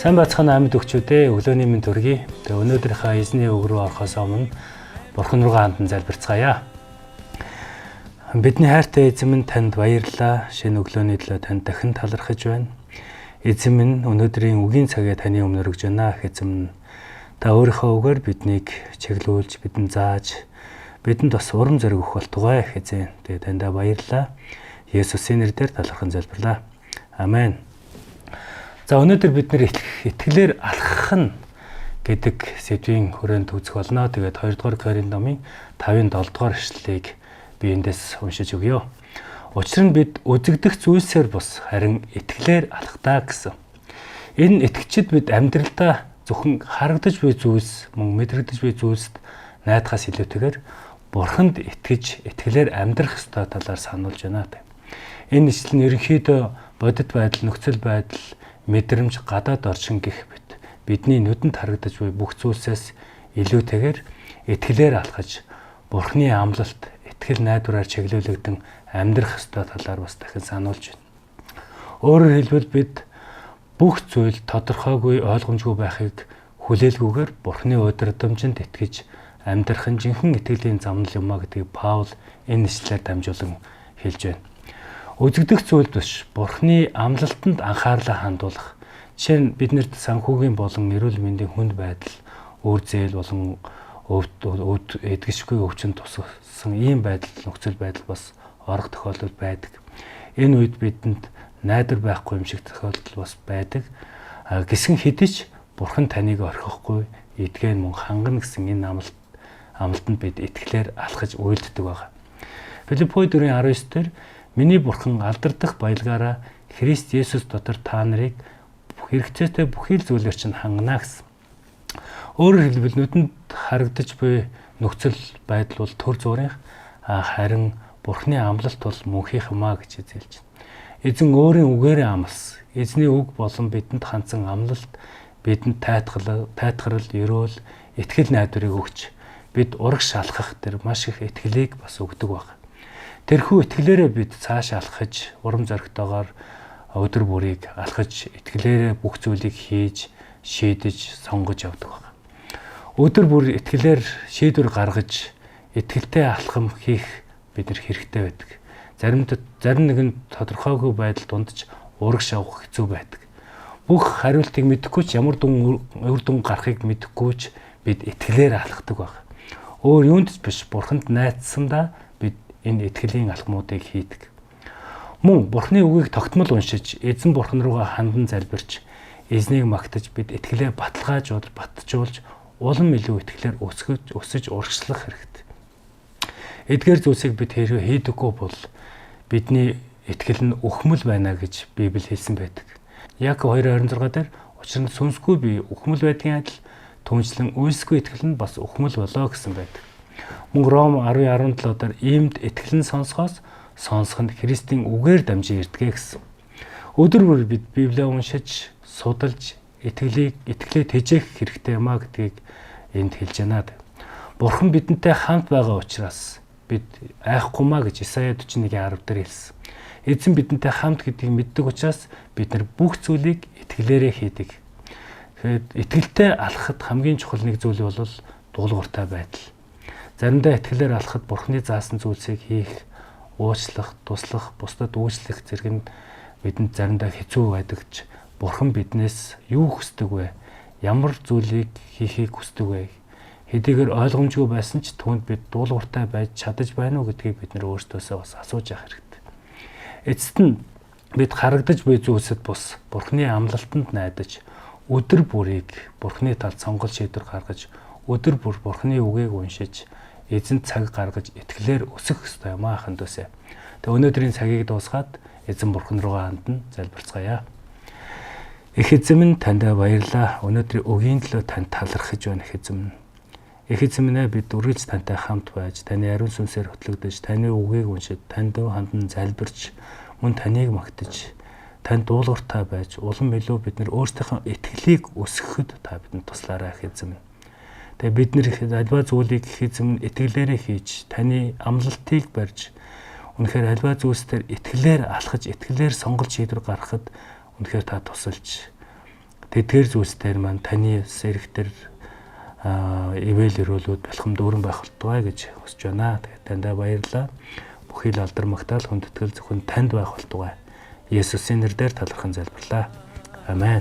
Сайн бацхан амьд өгчүүдээ өглөөний минь төргий. Тэгээ өнөөдрийнхөө эзний үг рүү орохоос өмнө Бурхан руугаа хандан залбирцгаая. Бидний хайртай эзэн минь танд баярлалаа. Шинэ өглөөний төлөө танд дахин талархаж байна. Эзэн минь өнөөдрийн үгийн цагаа таны өмнө өргөж байна. Эзэн минь та өөрийнхөө үгээр биднийг чиглүүлж, бидэнд зааж, бидэнд бас урам зориг өгөх болтугай эзэн. Тэгээ таньда баярлалаа. Есүсийн нэрээр талархан залбирлаа. Амен. За өнөөдөр бид нэр итгэлээр алхах нь гэдэг сэдвийн хүрээнд үзэх болно. Тэгээд 2 дугаар Коринт номын 5-7 дугаар эшлэлийг би эндээс уншиж өгье. Учир нь бид үзэгдэх зүйлсээр бус харин итгэлээр алхтаа гэсэн. Энэ итгэгчид бид амьдралдаа зөвхөн харагдаж буй зүйлс, мөн мэдрэгдэж буй зүйлсд найдахаас илүүтэйгээр Бурханд итгэж итгэлээр амьдрах ёстой талаар сануулж байна. Энэ ишлэл нь ерөнхийдөө бодит байдал, нөхцөл байдал, мэдрэмж, гадаад орчин гэх бидний нүдэнд харагдаж буй бүх зүйлсээс илүүтэйгээр итгэлээр алхаж Бурхны амлалт, итгэл найдвараар чиглүүлэгдэн амьдрах ёстой талаар бас дахин сануулж байна. Өөрөөр хэлбэл бид бүх зүйл тодорхойгүй, ойлгомжгүй байхыг хүлээлгүйгээр Бурхны удирдамжинд итгэж амьдрах нь жинхэнэ итгэлийн замнал юм а гэдгийг Паул энэ ишлэлээр дамжуулан хэлж байна. Үзэгдэх зүйл биш, Бурхны амлалтанд анхаарлаа хандуулах. Жишээ нь биднэрт санхүүгийн болон эрүүл мэндийн хүнд байдал, үр зээл болон өвд эдгэшгүй өвчин туссан ийм байдал, нөхцөл байдал бас орох тохиолдол байдаг. Энэ үед бидэнд найдар байхгүй юм шиг тохиолдол бас байдаг. Гисгэн хэдиж Бурхан таныг орхихгүй, эдгээр мөн хангана гэсэн энэ амлалтанд бид итгэлээр алхаж уйлддаг байна. Филиппо 4:19 дээр миний Бурхан алдардах баялгаараа Христ Есүс дотор та нарыг хэрэгцээтэй бүхий л зүйлээр чинь хангана гэсэн. Өөрөөр хэлбэл нүдэнд харагдаж буй нөхцөл байдал бол төр зүрийнх, харин Бурхны амлалт бол мөнхийнх юм а гэж эзэлж байна. Эзэн өөрийн үгээрээ амласан. Эзний үг болон бидэнд хандсан амлалт бидэнд тайтгарал, ерөөл, итгэл найдварыг өгч бид урагш алхах тэр маш их итгэлийг бас өгдөг байна. Тэрхүү итгэлээрээ бид цааш алхаж, урам зоригтойгоор өдөр бүрийг алхаж, итгэлээрээ бүх зүйлийг хийж, шийдэж, сонгож явдаг байна. Өдөр бүр итгэлээр шийдвэр гаргаж, итгэлтэй алхам хийх бид нар хэрэгтэй байдаг. Зарим нэгэн тодорхойгүй байдал дундаж урагш авах хэцүү байдаг. Бүх хариултыг мэдэхгүй ч ямар үр дүн гарахыг мэдэхгүй ч бид итгэлээр алхдаг байна. Өөр юунд ч биш, Бурханд найдсандаа бид энэ итгэлийн алхмуудыг хийдэг. Мөн Бурхны үгийг тогтмол уншиж, эзэн Бурхан руугаа хандан залбирч, эзнийг магтаж бид итгэлээ батжуулж, улам илүү итгэлээр өсөж урагшлах хэрэгтэй. Эдгээр зүйлсийг бид хийдэггүй бол бидний итгэл нь үхмэл байна гэж Библи хэлсэн байдаг. Яаков 2:26 дээр учир нь сүнсгүй бие үхмэл байдгийн адил түншлэн үйлсгүй итгэл нь бас үхмэл болоо гэсэн байдаг. Мөн Ром 10:17 дээр иймд итгэл нь сонсох нь Христийн үгээр дамжин ирдгээ гэсэн. Өдөр бүр бид Библийг уншиж, судалж, итгэлээ тэжээх хэрэгтэй юм а гэдгийг энд хэлж байна. Бурхан бидэнтэй хамт байгаа учраас бид айхгүй маа гэж Исая 41:10 дээр хэлсэн. Эзэн бидэнтэй хамт гэдгийг мэддэг учраас бид нар бүх зүйлийг итгэлээрээ хийдэг. Тэгэхээр итгэлтэй алхахад хамгийн чухал нэг зүйл бол дуулууртай байдал. Заримдаа итгэлээр алхахад Бурханы заасан зүйлсийг хийх, уучлах, туслах, бусдад үйлчлэх зэрэг нь бидэнд заримдаа хэцүү байдаг ч Бурхан биднээс юу хүсдэг вэ? Ямар зүйлийг хийхийг хүсдэг вэ? Хэдийгээр ойлгомжгүй байсан ч түүнд бид дуулууртай байж чадаж байна уу гэдгийг бид нэр өөрсдөөсөө бас асууж явах хэрэгтэй. Эцэст нь бид харагдаж буй зүйлсэд бус Бурханы амлалтанд найдаж өдөр бүрийг Бурханы талд сонголт шийдвэр гаргаж өдөр бүр Бурханы үгийг уншиж эзэн цаг гаргаж итгэлээр өсөх ёстой юм ахын дөөсөө. Тэгээ өнөөдрийн цагийг дуусгаад эзэн Бурхан руугаа хандна залбирцгаая. Их эзэн минь танд баярлалаа. Өнөөдрийн үгийн төлөө танд талархаж байна их эзэн минь. Их эзэн минь бид үргэлж тантай хамт байж, таны ариун сүнсээр хөтлөгдөж, таны үгийг уншиж, танд хандан залбирч, мөн таныг магтаж, танд дуулууртай байж, улам илүү бид нар өөрсдийнхөө итгэлийг өсгөхөд та бидэнд туслаарай их эзэн минь. Тэгээ бид нэр альва зүйлийг их эзэн итгэлээрээ хийж, таны амлалтыг барьж, үнэхээр альва зүйлсээр итгэлээр алхаж, итгэлээр сонголт шийдвэр гаргахад үнэхээр та тусалж тэдгээр зүйлсээр маань таны сэрэгтэр ивэл өрөөлүүд болох юм дүүрэн байх болтугай гэж хүсэж байна. Тэгээд таньдаа баярлалаа. Бүхий л алдар магтаал хүндэтгэл зөвхөн танд байх болтугай. Есүсийн нэрээр талархан залбирлаа. Амен.